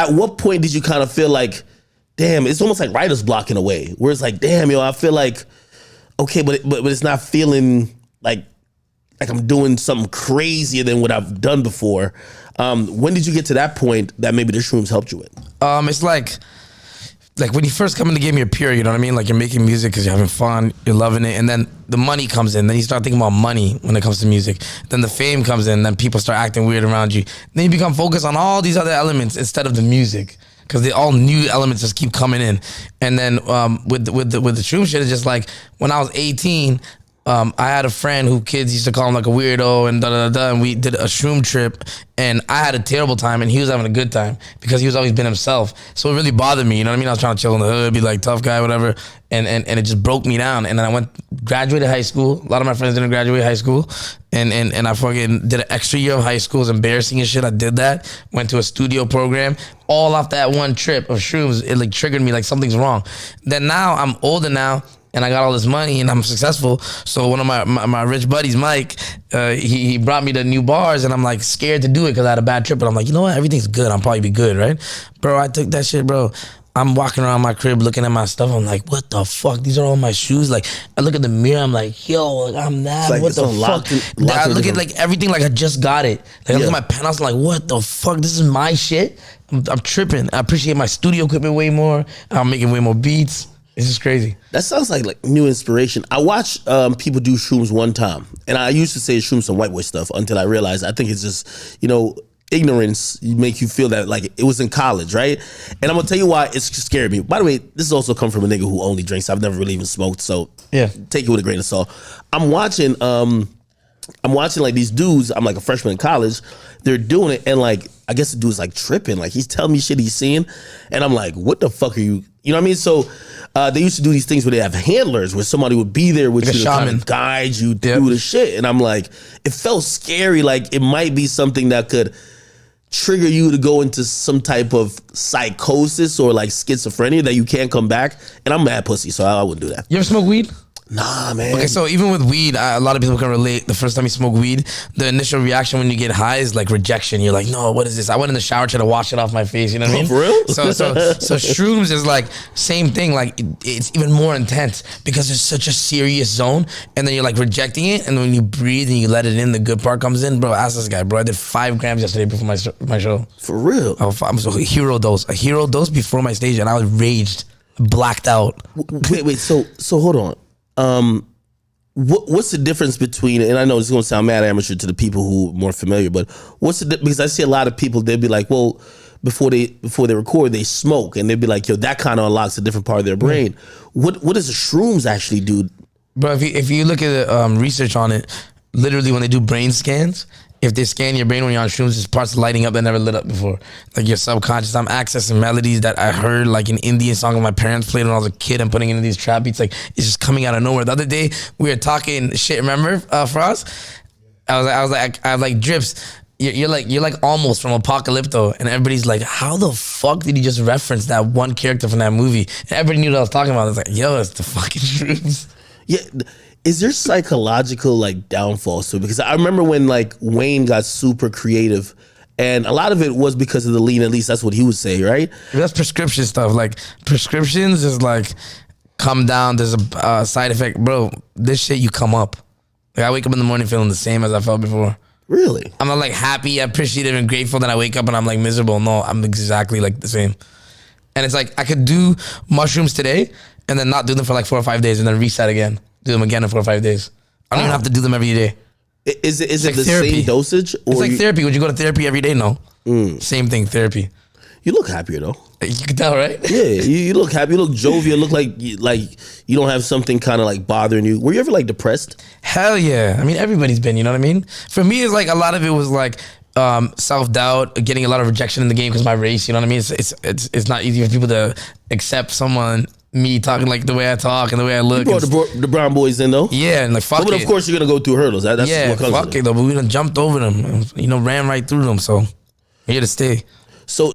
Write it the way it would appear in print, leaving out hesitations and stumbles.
at what point did you kind of feel like, damn, it's almost like writer's block in a way, where it's like, damn, I feel like, okay, but it's not feeling like I'm doing something crazier than what I've done before. When did you get to that point that maybe the shrooms helped you with? It's like when you first come in the game, you're pure, you know what I mean? Like you're making music because you're having fun, you're loving it, and then the money comes in. Then you start thinking about money when it comes to music. Then the fame comes in, then people start acting weird around you. Then you become focused on all these other elements instead of the music, because they all new elements just keep coming in. And then with the shroom shit, it's just like when I was 18, I had a friend who kids used to call him like a weirdo and and we did a shroom trip, and I had a terrible time and he was having a good time because he was always been himself. So it really bothered me, you know what I mean? I was trying to chill in the hood, be like tough guy, whatever, and it just broke me down. And then I graduated high school. A lot of my friends didn't graduate high school, and I fucking did an extra year of high school. It was embarrassing as shit. I did that, went to a studio program, all off that one trip of shrooms. It like triggered me like something's wrong. Then now I'm older now, and I got all this money and I'm successful. So one of my rich buddies, Mike, he brought me to new bars, and I'm like scared to do it because I had a bad trip. But I'm like, you know what? Everything's good. I'll probably be good, right? Bro, I took that shit, bro. I'm walking around my crib looking at my stuff. I'm like, what the fuck? These are all my shoes. Like, I look at the mirror. I'm like, yo, I'm that. Like, what the fuck? I look at like everything like I just got it. Like I look at my penthouse. I'm like, what the fuck? This is my shit. I'm tripping. I appreciate my studio equipment way more. I'm making way more beats. It's just crazy. That sounds like new inspiration. I watched people do shrooms one time, and I used to say shrooms some white boy stuff until I realized I think it's just, ignorance make you feel that like it was in college, right? And I'm gonna tell you why it scared me. By the way, this has also come from a nigga who only drinks. I've never really even smoked, so yeah, take it with a grain of salt. I'm watching like these dudes. I'm like a freshman in college. They're doing it, and like I guess the dude's like tripping. Like he's telling me shit he's seeing, and I'm like, what the fuck are you? You know what I mean? So they used to do these things where they have handlers, where somebody would be there with like you to kind of guide you through the shit. And I'm like, it felt scary. Like it might be something that could trigger you to go into some type of psychosis or like schizophrenia that you can't come back. And I'm mad pussy, so I wouldn't do that. You ever smoke weed? Nah, man. Okay, so even with weed, a lot of people can relate. The first time you smoke weed, the initial reaction when you get high is like rejection. You're like, no, what is this? I went in the shower, tried to wash it off my face. You know what I mean? For real? So shrooms is like same thing. Like it's even more intense because it's such a serious zone, and then you're like rejecting it, and when you breathe and you let it in, the good part comes in. Bro, ask this guy, bro. I did 5 grams yesterday before my show. For real? I'm so a hero dose before my stage, and I was raged, blacked out. Wait. So hold on. What's the difference between, and I know it's going to sound mad amateur to the people who are more familiar, but because I see a lot of people, they'll be like, well, before they record, they smoke, and they'll be like, yo, that kind of unlocks a different part of their brain. What does the shrooms actually do? Bro, if you look at the research on it, literally when they do brain scans, if they scan your brain when you're on shrooms, there's parts lighting up that never lit up before. Like your subconscious, I'm accessing melodies that I heard like an Indian song that my parents played when I was a kid and putting into these trap beats. Like it's just coming out of nowhere. The other day we were talking shit, remember, Frost? I was like Drips, you're like almost from Apocalypto, and everybody's like, how the fuck did he just reference that one character from that movie? And everybody knew what I was talking about. It's like, yo, it's the fucking shrooms. Yeah. Is there psychological like downfalls to it? Because I remember when like Wayne got super creative, and a lot of it was because of the lean. At least that's what he would say, right? That's prescription stuff. Like prescriptions is like come down. There's a side effect, bro. This shit you come up. Like I wake up in the morning feeling the same as I felt before. Really? I'm not like happy, appreciative, and grateful. Then I wake up and I'm like miserable. No, I'm exactly like the same. And it's like I could do mushrooms today and then not do them for like 4 or 5 days and then reset again. Do them again in 4 or 5 days. I don't even have to do them every day. Is it like the therapy. same dosage? Or it's like therapy. Would you go to therapy every day? No. Same thing, therapy. You look happier though. You can tell, right? Yeah, you look happy. You look jovial. Look like you don't have something kind of like bothering you. Were you ever like depressed? Hell yeah. I mean, everybody's been, you know what I mean? For me, it's like a lot of it was like self-doubt, getting a lot of rejection in the game because my race, you know what I mean? It's not easy for people to accept me talking like the way I talk and the way I look. You brought the Brown Boys in though. Yeah, and like fuck but it. of course you're gonna go through hurdles. That's what comes fuck with it though. But we done jumped over them, ran right through them. So I'm here to stay. So